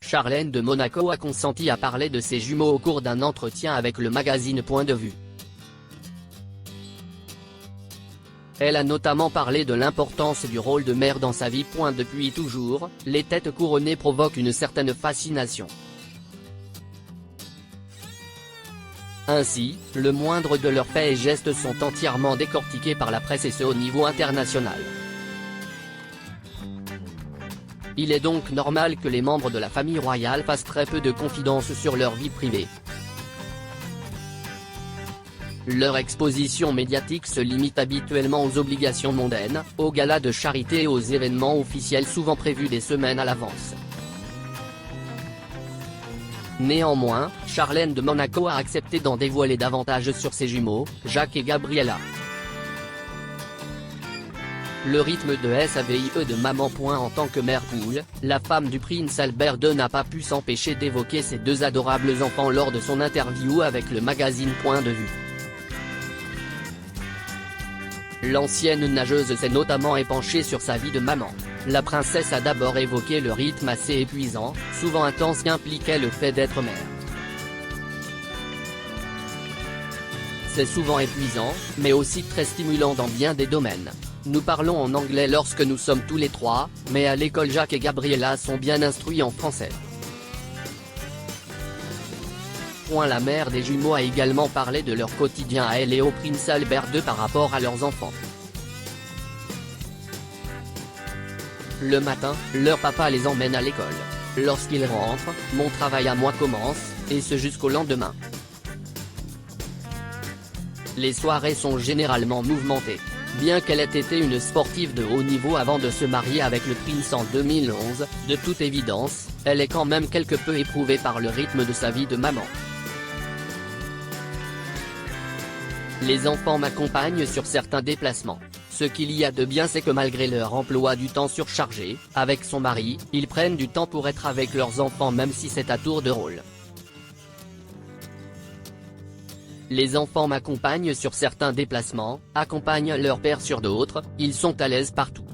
Charlène de Monaco a consenti à parler de ses jumeaux au cours d'un entretien avec le magazine Point de Vue. Elle a notamment parlé de l'importance du rôle de mère dans sa vie. Depuis toujours, les têtes couronnées provoquent une certaine fascination. Ainsi, le moindre de leurs faits et gestes sont entièrement décortiqués par la presse et ce au niveau international. Il est donc normal que les membres de la famille royale fassent très peu de confidences sur leur vie privée. Leur exposition médiatique se limite habituellement aux obligations mondaines, aux galas de charité et aux événements officiels souvent prévus des semaines à l'avance. Néanmoins, Charlène de Monaco a accepté d'en dévoiler davantage sur ses jumeaux, Jacques et Gabriella. Le rythme de SAVIE de maman. En tant que mère poule, la femme du prince Albert II n'a pas pu s'empêcher d'évoquer ses deux adorables enfants lors de son interview avec le magazine Point de Vue. L'ancienne nageuse s'est notamment épanchée sur sa vie de maman. La princesse a d'abord évoqué le rythme assez épuisant, souvent intense qu'impliquait le fait d'être mère. C'est souvent épuisant, mais aussi très stimulant dans bien des domaines. Nous parlons en anglais lorsque nous sommes tous les trois, mais à l'école Jacques et Gabriella sont bien instruits en français. La mère des jumeaux a également parlé de leur quotidien à elle et au prince Albert II par rapport à leurs enfants. Le matin, leur papa les emmène à l'école. Lorsqu'ils rentrent, mon travail à moi commence, et ce jusqu'au lendemain. Les soirées sont généralement mouvementées. Bien qu'elle ait été une sportive de haut niveau avant de se marier avec le prince en 2011, de toute évidence, elle est quand même quelque peu éprouvée par le rythme de sa vie de maman. Les enfants m'accompagnent sur certains déplacements. Ce qu'il y a de bien c'est que malgré leur emploi du temps surchargé, avec son mari, ils prennent du temps pour être avec leurs enfants même si c'est à tour de rôle. Les enfants m'accompagnent sur certains déplacements, accompagnent leur père sur d'autres, ils sont à l'aise partout.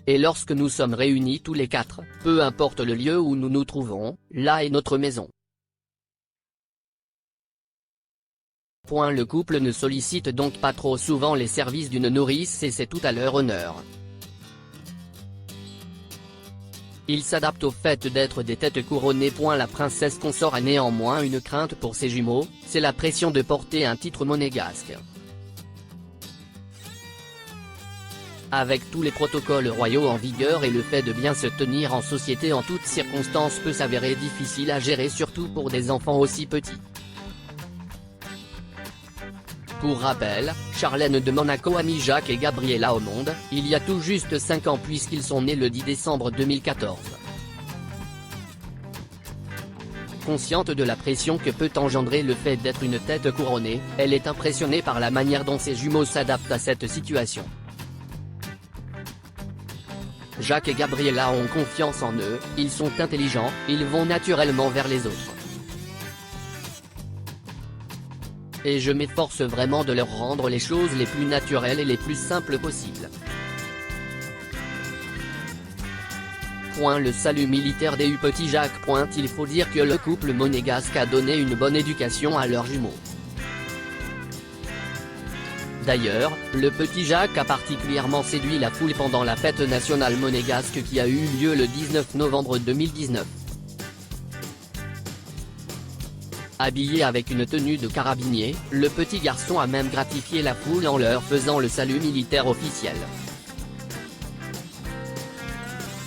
Et lorsque nous sommes réunis tous les quatre, peu importe le lieu où nous nous trouvons, là est notre maison. Le couple ne sollicite donc pas trop souvent les services d'une nourrice et c'est tout à leur honneur. Ils s'adaptent au fait d'être des têtes couronnées. La princesse consort a néanmoins une crainte pour ses jumeaux, c'est la pression de porter un titre monégasque. Avec tous les protocoles royaux en vigueur et le fait de bien se tenir en société en toutes circonstances peut s'avérer difficile à gérer surtout pour des enfants aussi petits. Pour rappel, Charlène de Monaco a mis Jacques et Gabriella au monde, il y a tout juste 5 ans puisqu'ils sont nés le 10 décembre 2014. Consciente de la pression que peut engendrer le fait d'être une tête couronnée, elle est impressionnée par la manière dont ses jumeaux s'adaptent à cette situation. Jacques et Gabriella ont confiance en eux, ils sont intelligents, ils vont naturellement vers les autres. Et je m'efforce vraiment de leur rendre les choses les plus naturelles et les plus simples possibles. Le salut militaire des petits Jacques. Il faut dire que le couple monégasque a donné une bonne éducation à leurs jumeaux. D'ailleurs, le petit Jacques a particulièrement séduit la foule pendant la fête nationale monégasque qui a eu lieu le 19 novembre 2019. Habillé avec une tenue de carabinier, le petit garçon a même gratifié la foule en leur faisant le salut militaire officiel.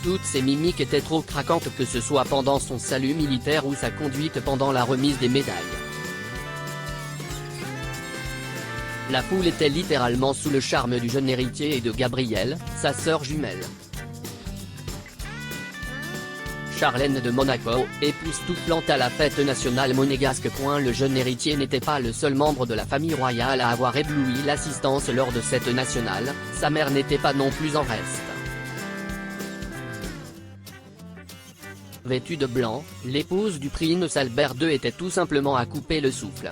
Toutes ces mimiques étaient trop craquantes que ce soit pendant son salut militaire ou sa conduite pendant la remise des médailles. La foule était littéralement sous le charme du jeune héritier et de Gabrielle, sa sœur jumelle. Charlène de Monaco, époustouflante à la fête nationale monégasque. Le jeune héritier n'était pas le seul membre de la famille royale à avoir ébloui l'assistance lors de cette nationale, sa mère n'était pas non plus en reste. Vêtue de blanc, l'épouse du prince Albert II était tout simplement à couper le souffle.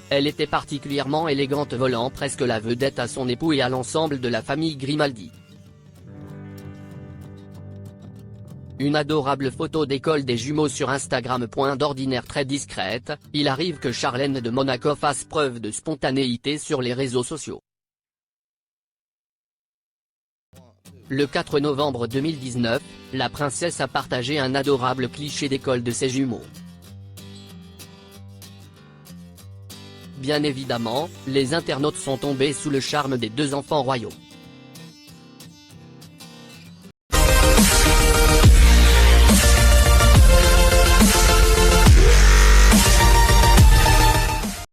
Elle était particulièrement élégante volant presque la vedette à son époux et à l'ensemble de la famille Grimaldi. Une adorable photo d'école des jumeaux sur Instagram. D'ordinaire très discrète, il arrive que Charlène de Monaco fasse preuve de spontanéité sur les réseaux sociaux. Le 4 novembre 2019, la princesse a partagé un adorable cliché d'école de ses jumeaux. Bien évidemment, les internautes sont tombés sous le charme des deux enfants royaux.